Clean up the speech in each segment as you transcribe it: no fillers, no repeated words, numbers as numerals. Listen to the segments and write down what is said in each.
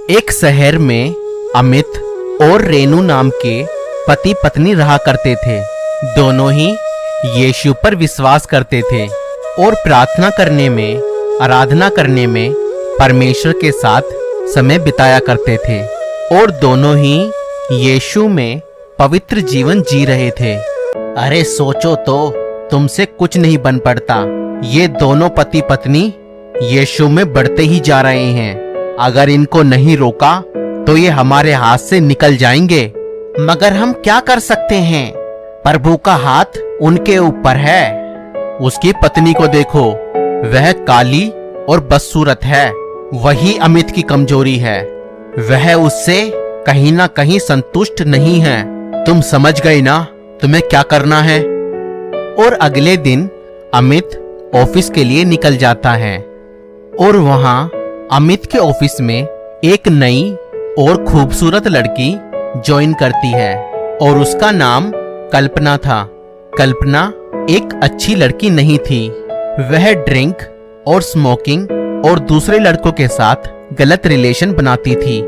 एक शहर में अमित और रेनू नाम के पति पत्नी रहा करते थे। दोनों ही यीशु पर विश्वास करते थे और प्रार्थना करने में, आराधना करने में परमेश्वर के साथ समय बिताया करते थे और दोनों ही यीशु में पवित्र जीवन जी रहे थे। अरे सोचो तो, तुमसे कुछ नहीं बन पड़ता। ये दोनों पति पत्नी यीशु में बढ़ते ही जा रहे हैं। अगर इनको नहीं रोका तो ये हमारे हाथ से निकल जाएंगे। मगर हम क्या कर सकते हैं? प्रभु का हाथ उनके ऊपर है। उसकी पत्नी को देखो, वह काली और बदसूरत है। वही अमित की कमजोरी है। वह उससे कहीं ना कहीं संतुष्ट नहीं है। तुम समझ गई ना तुम्हें क्या करना है? और अगले दिन अमित ऑफिस के लिए निकल जाता है और वहां अमित के ऑफिस में एक नई और खूबसूरत लड़की ज्वाइन करती है और उसका नाम कल्पना था। कल्पना एक अच्छी लड़की नहीं थी। वह ड्रिंक और स्मोकिंग और दूसरे लड़कों के साथ गलत रिलेशन बनाती थी।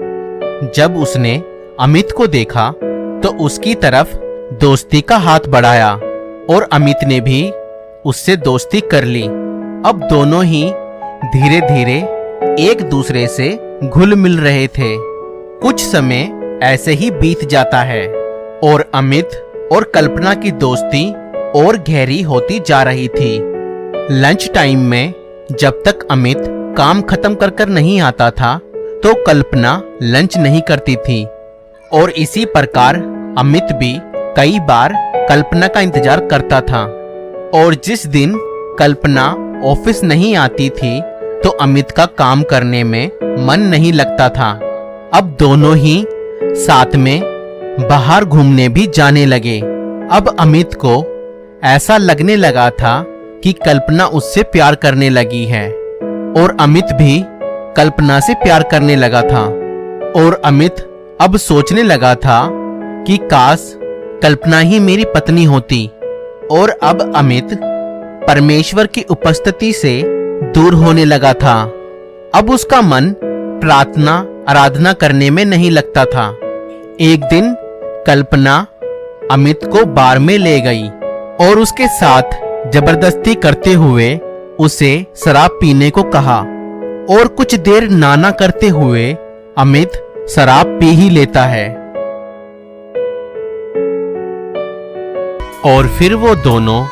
जब उसने अमित को देखा तो उसकी तरफ दोस्ती का हाथ बढ़ाया और अमित ने भी उससे दोस्ती कर ली। अब दोनों ही धीरे धीरे एक दूसरे से घुल मिल रहे थे। कुछ समय ऐसे ही बीत जाता है और अमित और कल्पना की दोस्ती और गहरी होती जा रही थी। लंच टाइम में जब तक अमित काम खत्म कर नहीं आता था तो कल्पना लंच नहीं करती थी और इसी प्रकार अमित भी कई बार कल्पना का इंतजार करता था। और जिस दिन कल्पना ऑफिस नहीं आती थी तो अमित का काम करने में मन नहीं लगता था। अब दोनों ही साथ में बाहर घूमने भी जाने लगे। अब अमित को ऐसा लगने लगा था कि कल्पना उससे प्यार करने लगी है और अमित भी कल्पना से प्यार करने लगा था। और अमित अब सोचने लगा था कि काश कल्पना ही मेरी पत्नी होती। और अब अमित परमेश्वर की उपस्थिति से दूर होने लगा था। अब उसका मन प्रार्थना, आराधना करने में नहीं लगता था। एक दिन कल्पना अमित को बार में ले गई और उसके साथ जबरदस्ती करते हुए उसे शराब पीने को कहा और कुछ देर नाना करते हुए अमित शराब पी ही लेता है और फिर वो दोनों